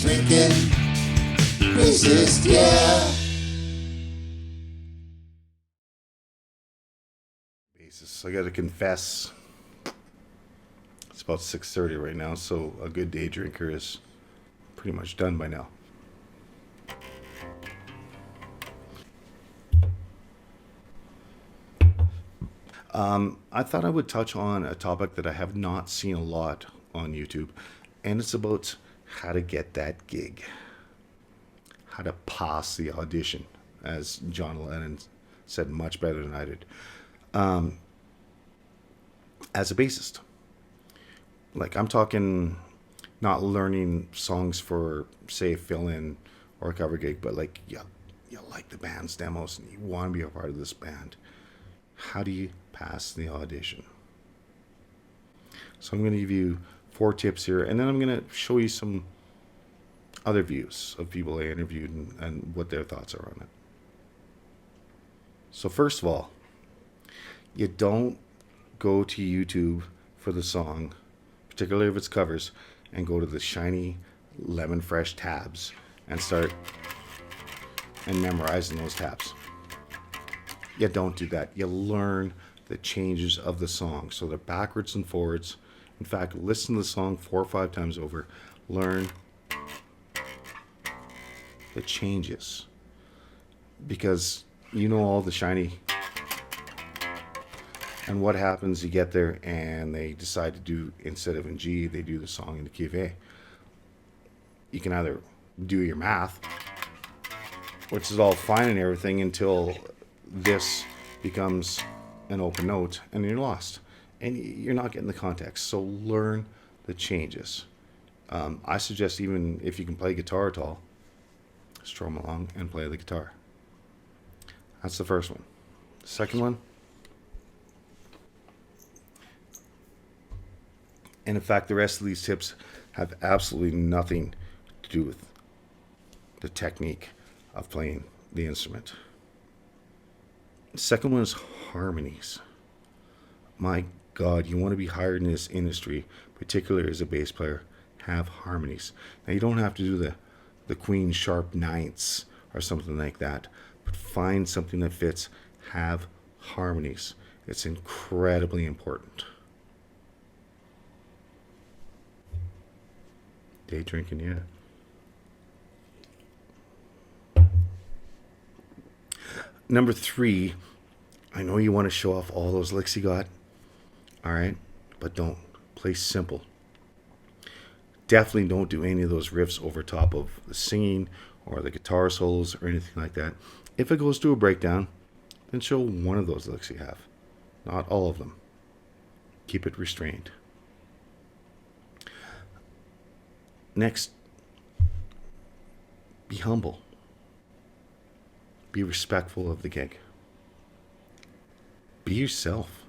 drinking, bassist, yeah. Bassist, I gotta confess, it's about 6:30 right now, so a good day drinker is pretty much done by now. I thought I would touch on a topic that I have not seen a lot on YouTube, and it's about how to get that gig, how to pass the audition, as John Lennon said much better than I did. As a bassist, like I'm talking not learning songs for, say, fill-in or a cover gig, but like you like the band's demos and you want to be a part of this band. How do you pass the audition? So I'm going to give you 4 tips here, and then I'm going to show you some other views of people I interviewed and what their thoughts are on it. So first of all, you don't go to YouTube for the song, particularly if it's covers, and go to the shiny lemon fresh tabs and start and memorizing those tabs. You don't do that. You learn the changes of the song. So they're backwards and forwards. In fact, listen to the song 4 or 5 times over. Learn the changes. Because you know all the shiny. And what happens, you get there and they decide to do, instead of in G, they do the song in the key of A. You can either do your math, which is all fine and everything until this becomes an open note and you're lost and you're not getting the context. So learn the changes. I suggest, even if you can play guitar at all, strum along and play the guitar. That's the first one. Second one, and in fact the rest of these tips have absolutely nothing to do with the technique of playing the instrument. The second one is harmonies. My God, you want to be hired in this industry, particularly as a bass player, have harmonies. Now you don't have to do the Queen sharp ninths or something like that, but find something that fits. Have harmonies. It's incredibly important. Day drinking, yeah. Number 3, I know you want to show off all those licks you got, all right, but don't. Play simple. Definitely don't do any of those riffs over top of the singing or the guitar solos or anything like that. If it goes to a breakdown, then show one of those licks you have, not all of them. Keep it restrained. Next, be humble. Be respectful of the gig. Be yourself.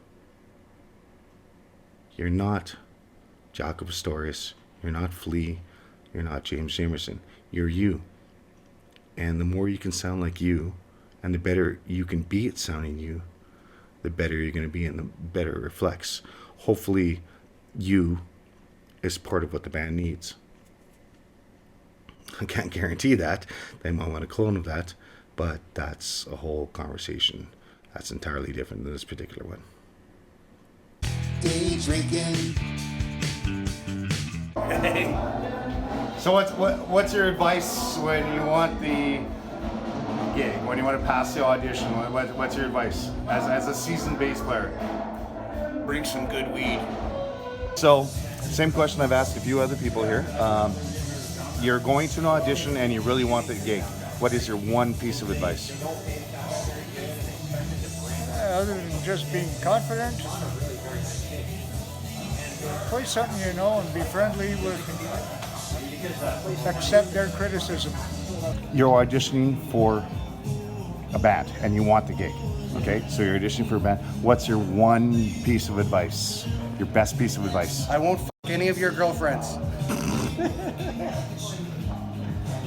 You're not Jaco Pastorius. You're not Flea. You're not James Jamerson. You're you. And the more you can sound like you, and the better you can be at sounding you, the better you're going to be and the better it reflects. Hopefully, you is part of what the band needs. I can't guarantee that. They might want a clone of that. But that's a whole conversation. That's entirely different than this particular one. Day drinking. Hey. So what's your advice when you want the gig? When you want to pass the audition? What's your advice as a seasoned bass player? Bring some good weed. So, same question I've asked a few other people here. You're going to an audition and you really want the gig. What is your one piece of advice? Other than just being confident, play something you know and be friendly with, accept their criticism. You're auditioning for a band and you want the gig. Okay, so you're auditioning for a band. What's your one piece of advice? Your best piece of advice? I won't any of your girlfriends.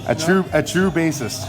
A true bassist.